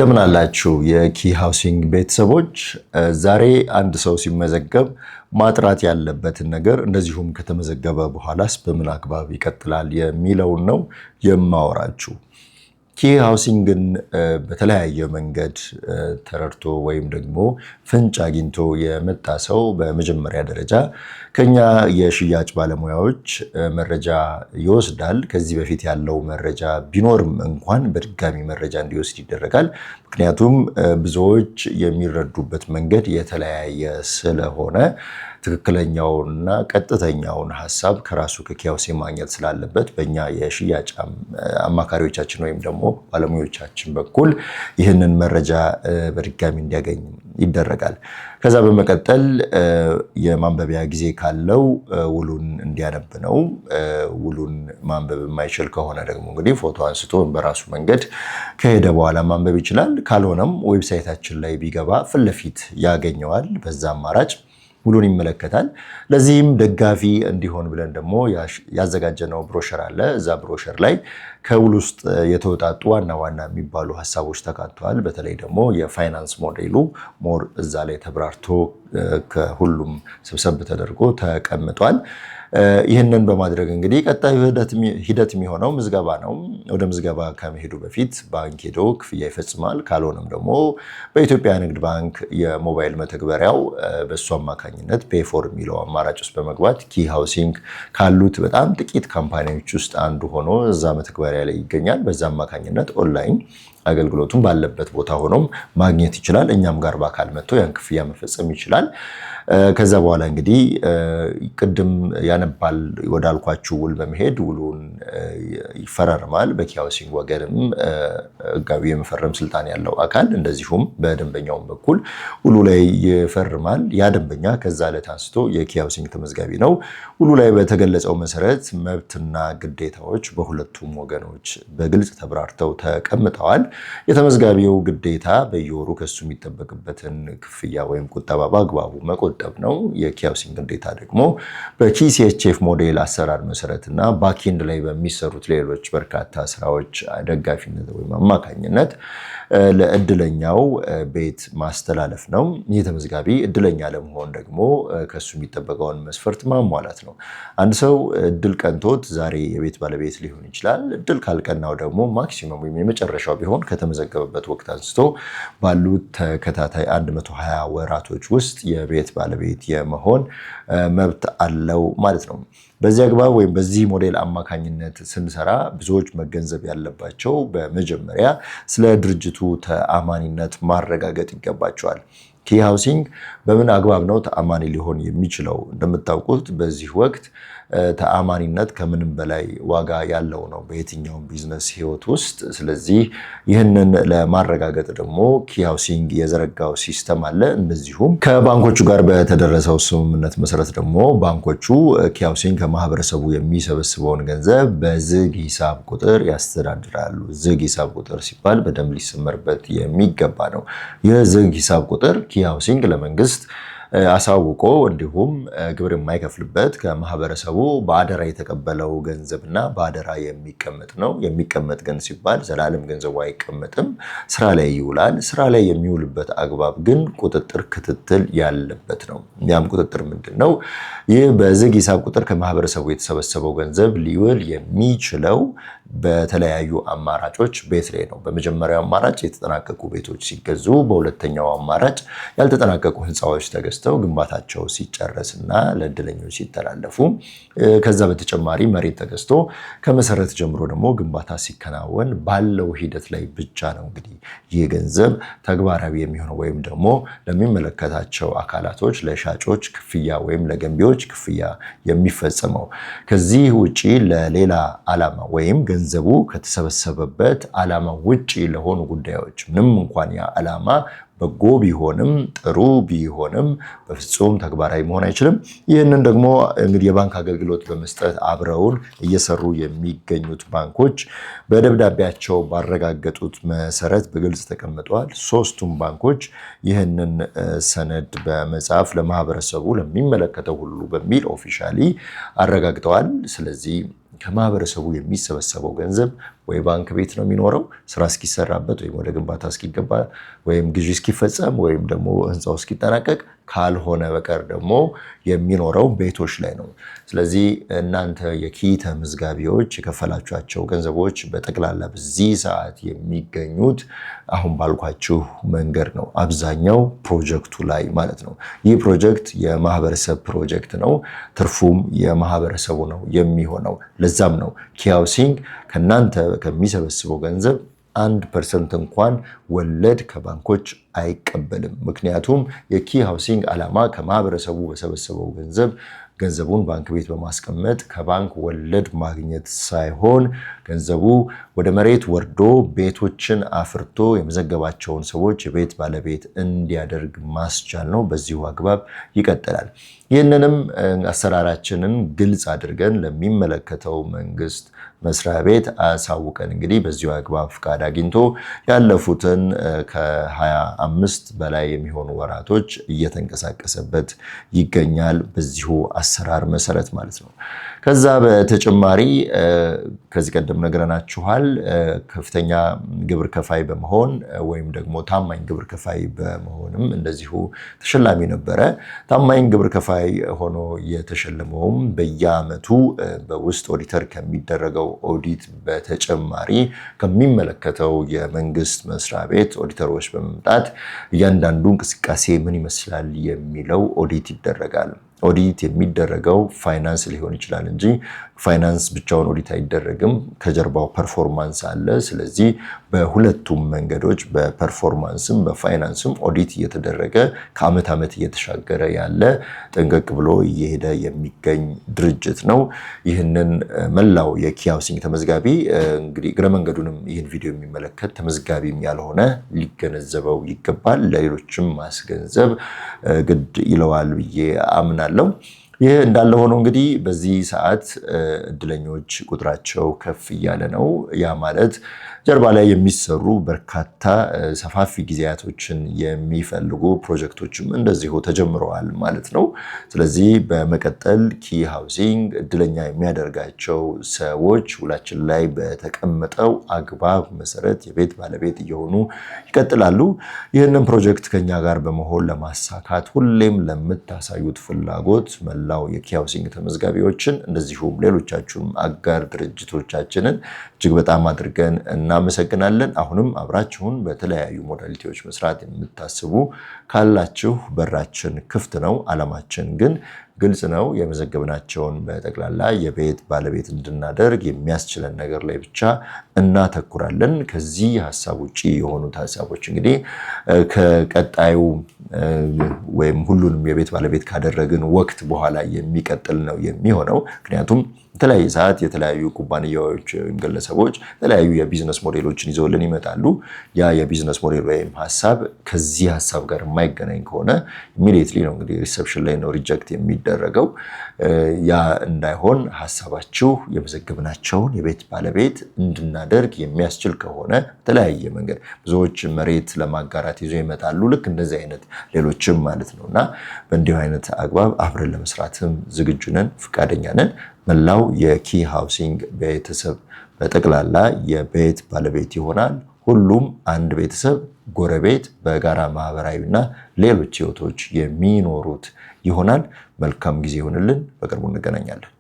እንደምን አላችሁ የኪ ሃውሲንግ ቤተሰቦች። ዛሬ አንድ ሰው ሲመዘገብ ማጥራት ያለበትን ነገር እንደዚሁም ከተመዘገበ በኋላስ በምን አግባብ ይቀጥላል የሚለውን ነው የማወራችሁ። ኪ ሃውሲንግን በተለያየ መንገድ ተረድቶ ወይም ደግሞ ፍንጭ አግኝቶ የመጣ ሰው በመጀመሪያ ደረጃ ከኛ የሽያጭ ባለሙያዎች መረጃ ይወስዳል። ከዚህ በፊት ያለው መረጃ ቢኖርም እንኳን በድጋሚ መረጃ እንዲወስድ ይደረጋል። ምክንያቱም ብዙዎች የሚረዱበት መንገድ የተለያየ ስለሆነ ትክክለኛውንና ቀጥተኛውን ሐሳብ ከራሱ ከኪ ሃውሲንግ ማግኘት ስላለበት በእኛ የሽያጭ አማካሪዎቻችን ወይም ደግሞ ባለሙያዎቻችን በኩል ይህንን መረጃ በድጋሚ እንዲያገኝ ይደረጋል። ከዛ በመቀጠል የማንበቢያ ጊዜ ካለው ውሉን እንዲያነብ ነው። ውሉን ማንበብ የማይችል ከሆነ ደግሞ እንግዲህ ፎቶ አንስቶ በራሱ መንገድ ከሄደ በኋላ ማንበብ ይችላል። ካልሆነም ዌብሳይታችን ላይ ቢገባ ፊት ለፊት ያገኘዋል። በዛ አማራጭ ውሉን ይመለከታል። ለዚህም ደጋፊ እንዲሆን ብለን ደግሞ ያዘጋጀነው ብሮሸር አለ። እዛ ብሮሸር ላይ ከውል ውስጥ የተወጣጡ ዋና ዋና የሚባሉ ሀሳቦች ተካተዋል። በተለይ ደግሞ የፋይናንስ ሞዴሉ ሞር እዛ ላይ ተብራርቶ ከሁሉም ስብሰብ ተደርጎ ተቀምጧል። ይህንን በማድረግ እንግዲህ ቀጣዩ ሂደት የሚሆነው ምዝገባ ነው። ወደ ምዝገባ ከመሄዱ በፊት ባንክ ሄዶ ክፍያ ይፈጽማል። ካልሆነም ደግሞ በኢትዮጵያ ንግድ ባንክ የሞባይል መተግበሪያው በእሱ አማካኝነት ፔፎር የሚለው አማራጭ ውስጥ በመግባት ኪ ሃውሲንግ ካሉት በጣም ጥቂት ካምፓኒዎች ውስጥ አንዱ ሆኖ እዛ መተግበሪያ ላይ ይገኛል። በዛ አማካኝነት ኦንላይን አገልግሎቱን ባለበት ቦታ ሆኖም ማግኘት ይችላል። እኛም ጋር በአካል መጥቶ ያን ክፍያ መፈጸም ይችላል። ከዛ በኋላ እንግዲህ ቅድም ያነባል ወዳልኳችሁ ውል በመሄድ ውሉን ይፈራርማል። በኪ ሃውሲንግ ወገንም ህጋዊ የመፈረም ስልጣን ያለው አካል እንደዚሁም በደንበኛውም በኩል ውሉ ላይ ይፈርማል። ያ ደንበኛ ከዛ ዕለት አንስቶ የኪ ሃውሲንግ ተመዝጋቢ ነው። ውሉ ላይ በተገለጸው መሰረት መብትና ግዴታዎች በሁለቱም ወገኖች በግልጽ ተብራርተው ተቀምጠዋል። የተመዝጋቢው ግዴታ በየወሩ ከሱ የሚጠበቅበትን ክፍያ ወይም ቁጠባ በአግባቡ መቆጠብ ነው። የኪ ሃውሲንግ ግዴታ ደግሞ በኪ ሲኤችኤፍ ሞዴል አሰራር መሰረትና ባክኤንድ ላይ በሚሰሩት ሌሎች በርካታ ስራዎች ደጋፊነት ወይም አማካኝነት ለእድለኛው ቤት ማስተላለፍ ነው። ይህ ተመዝጋቢ እድለኛ ለመሆን ደግሞ ከሱ የሚጠበቀውን መስፈርት ማሟላት ነው። አንድ ሰው እድል ቀንቶት ዛሬ የቤት ባለቤት ሊሆን ይችላል። እድል ካልቀናው ደግሞ ማክሲመም ወይም የመጨረሻው ቢሆን ከተመዘገበበት ወቅት አንስቶ ባሉት ተከታታይ 120 ወራቶች ውስጥ የቤት ባለቤት የመሆን መብት አለው ማለት ነው። በዚህ አግባብ ወይም በዚህ ሞዴል አማካኝነት ስንሰራ ብዙዎች መገንዘብ ያለባቸው በመጀመሪያ ስለ ድርጅቱ ተአማኒነት ማረጋገጥ ይገባቸዋል። ኪ ሃውሲንግ በምን አግባብ ነው ተአማኒ ሊሆን የሚችለው? እንደምታውቁት በዚህ ወቅት ተአማኒነት ከምንም በላይ ዋጋ ያለው ነው በየትኛውም ቢዝነስ ህይወት ውስጥ። ስለዚህ ይህንን ለማረጋገጥ ደግሞ ኪ ሃውሲንግ የዘረጋው ሲስተም አለ። እንደዚሁም ከባንኮቹ ጋር በተደረሰው ስምምነት መሰረት ደግሞ ባንኮቹ ኪ ሃውሲንግ ከማህበረሰቡ የሚሰበስበውን ገንዘብ በዝግ ሂሳብ ቁጥር ያስተዳድራሉ። ዝግ ሂሳብ ቁጥር ሲባል በደንብ ሊሰመርበት የሚገባ ነው። ይህ ዝግ ሂሳብ ቁጥር ኪ ሃውሲንግ ለመንግስት አሳውቆ እንዲሁም ግብር የማይከፍልበት ከማህበረሰቡ በአደራ የተቀበለው ገንዘብና በአደራ የሚቀመጥ ነው። የሚቀመጥ ግን ሲባል ዘላለም ገንዘቡ አይቀመጥም፣ ስራ ላይ ይውላል። ስራ ላይ የሚውልበት አግባብ ግን ቁጥጥር፣ ክትትል ያለበት ነው። ያም ቁጥጥር ምንድን ነው? ይህ በዝግ ሂሳብ ቁጥር ከማህበረሰቡ የተሰበሰበው ገንዘብ ሊውል የሚችለው በተለያዩ አማራጮች ቤት ላይ ነው። በመጀመሪያው አማራጭ የተጠናቀቁ ቤቶች ሲገዙ፣ በሁለተኛው አማራጭ ያልተጠናቀቁ ህንፃዎች ተገዝተው ግንባታቸው ሲጨረስና ለእድለኞች ሲተላለፉ፣ ከዛ በተጨማሪ መሬት ተገዝቶ ከመሰረት ጀምሮ ደግሞ ግንባታ ሲከናወን ባለው ሂደት ላይ ብቻ ነው እንግዲህ ይህ ገንዘብ ተግባራዊ የሚሆነው ወይም ደግሞ ለሚመለከታቸው አካላቶች ለሻጮች ክፍያ ወይም ለገንቢዎች ክፍያ የሚፈጸመው። ከዚህ ውጪ ለሌላ ዓላማ ወይም ገንዘቡ ከተሰበሰበበት ዓላማ ውጪ ለሆኑ ጉዳዮች ምንም እንኳን ያ ዓላማ በጎ ቢሆንም ጥሩ ቢሆንም በፍጹም ተግባራዊ መሆን አይችልም። ይህንን ደግሞ እንግዲህ የባንክ አገልግሎት በመስጠት አብረውን እየሰሩ የሚገኙት ባንኮች በደብዳቤያቸው ባረጋገጡት መሰረት በግልጽ ተቀምጠዋል። ሶስቱም ባንኮች ይህንን ሰነድ በመጻፍ ለማህበረሰቡ ለሚመለከተው ሁሉ በሚል ኦፊሻሊ አረጋግጠዋል። ስለዚህ ከማህበረሰቡ የሚሰበሰበው ገንዘብ ወይ ባንክ ቤት ነው የሚኖረው ስራ እስኪሰራበት ወይም ወደ ግንባታ እስኪገባ ወይም ግዢ እስኪፈጸም ወይም ደግሞ ህንፃው እስኪጠናቀቅ ካልሆነ በቀር ደግሞ የሚኖረው ቤቶች ላይ ነው። ስለዚህ እናንተ የኪ ተመዝጋቢዎች የከፈላችኋቸው ገንዘቦች በጠቅላላ በዚህ ሰዓት የሚገኙት አሁን ባልኳችሁ መንገድ ነው። አብዛኛው ፕሮጀክቱ ላይ ማለት ነው። ይህ ፕሮጀክት የማህበረሰብ ፕሮጀክት ነው። ትርፉም የማህበረሰቡ ነው የሚሆነው። ለዛም ነው ኪ ሃውሲንግ ከናንተ ከሚሰበስበው ገንዘብ 1% እንኳን ወለድ ከባንኮች አይቀበልም። ምክንያቱም የኪ ሃውሲንግ ዓላማ ከማህበረሰቡ በሰበሰበው ገንዘቡን ባንክ ቤት በማስቀመጥ ከባንክ ወለድ ማግኘት ሳይሆን ገንዘቡ ወደ መሬት ወርዶ ቤቶችን አፍርቶ የመዘገባቸውን ሰዎች የቤት ባለቤት እንዲያደርግ ማስቻል ነው። በዚሁ አግባብ ይቀጥላል። ይህንንም አሰራራችንን ግልጽ አድርገን ለሚመለከተው መንግስት መስሪያ ቤት አሳውቀን እንግዲህ በዚሁ አግባብ ፍቃድ አግኝቶ ያለፉትን ከ25 በላይ የሚሆኑ ወራቶች እየተንቀሳቀሰበት ይገኛል። በዚሁ አሰራር መሰረት ማለት ነው። ከዛ በተጨማሪ ከዚህ ቀደም ነግረናችኋል። ከፍተኛ ግብር ከፋይ በመሆን ወይም ደግሞ ታማኝ ግብር ከፋይ በመሆንም እንደዚሁ ተሸላሚ ነበረ። ታማኝ ግብር ከፋይ ሆኖ የተሸለመውም በየዓመቱ በውስጥ ኦዲተር ከሚደረገው ኦዲት በተጨማሪ ከሚመለከተው የመንግስት መስሪያ ቤት ኦዲተሮች በመምጣት እያንዳንዱ እንቅስቃሴ ምን ይመስላል የሚለው ኦዲት ይደረጋል። ኦዲት የሚደረገው ፋይናንስ ሊሆን ይችላል እንጂ ፋይናንስ ብቻውን ኦዲት አይደረግም። ከጀርባው ፐርፎርማንስ አለ። ስለዚህ በሁለቱም መንገዶች በፐርፎርማንስም በፋይናንስም ኦዲት እየተደረገ ከዓመት ዓመት እየተሻገረ ያለ ጠንቀቅ ብሎ እየሄደ የሚገኝ ድርጅት ነው። ይህንን መላው የኪ ሃውሲንግ ተመዝጋቢ እንግዲህ እግረ መንገዱንም ይህን ቪዲዮ የሚመለከት ተመዝጋቢም ያልሆነ ሊገነዘበው ይገባል። ለሌሎችም ማስገንዘብ ግድ ይለዋል ብዬ አምናለሁ። ይህ እንዳለ ሆኖ እንግዲህ በዚህ ሰዓት እድለኞች ቁጥራቸው ከፍ እያለ ነው። ያ ማለት ጀርባ ላይ የሚሰሩ በርካታ ሰፋፊ ጊዜያቶችን የሚፈልጉ ፕሮጀክቶችም እንደዚሁ ተጀምረዋል ማለት ነው። ስለዚህ በመቀጠል ኪ ሃውሲንግ እድለኛ የሚያደርጋቸው ሰዎች ውላችን ላይ በተቀመጠው አግባብ መሰረት የቤት ባለቤት እየሆኑ ይቀጥላሉ። ይህንን ፕሮጀክት ከኛ ጋር በመሆን ለማሳካት ሁሌም ለምታሳዩት ፍላጎት መላው የኪ ሃውሲንግ ተመዝጋቢዎችን እንደዚሁም ሌሎቻችሁም አጋር ድርጅቶቻችንን እጅግ በጣም አድርገን እናመሰግናለን። አሁንም አብራችሁን በተለያዩ ሞዳሊቲዎች መስራት የምታስቡ ካላችሁ በራችን ክፍት ነው። ዓላማችን ግን ግልጽ ነው። የመዘገብናቸውን በጠቅላላ የቤት ባለቤት እንድናደርግ የሚያስችለን ነገር ላይ ብቻ እናተኩራለን። ከዚህ ሀሳብ ውጪ የሆኑት ሀሳቦች እንግዲህ ከቀጣዩ ወይም ሁሉንም የቤት ባለቤት ካደረግን ወቅት በኋላ የሚቀጥል ነው የሚሆነው። ምክንያቱም የተለያየ ሰዓት የተለያዩ ኩባንያዎች ወይም ግለሰቦች የተለያዩ የቢዝነስ ሞዴሎችን ይዘውልን ይመጣሉ። ያ የቢዝነስ ሞዴል ወይም ሀሳብ ከዚህ ሀሳብ ጋር የማይገናኝ ከሆነ ኢሚዲየትሊ ነው እንግዲህ ሪሰፕሽን ላይ ነው ሪጀክት የሚደረገው። ያ እንዳይሆን ሀሳባችሁ የመዘገብናቸውን የቤት ባለቤት እንድናደርግ የሚያስችል ከሆነ በተለያየ መንገድ ብዙዎች መሬት ለማጋራት ይዞ ይመጣሉ። ልክ እንደዚህ አይነት ሌሎችም ማለት ነው እና በእንዲሁ አይነት አግባብ አብረን ለመስራትም ዝግጁ ነን፣ ፈቃደኛ ነን። መላው የኪ ሃውሲንግ ቤተሰብ በጠቅላላ የቤት ባለቤት ይሆናል። ሁሉም አንድ ቤተሰብ፣ ጎረቤት፣ በጋራ ማህበራዊና ሌሎች ህይወቶች የሚኖሩት ይሆናል። መልካም ጊዜ ይሆንልን። በቅርቡ እንገናኛለን።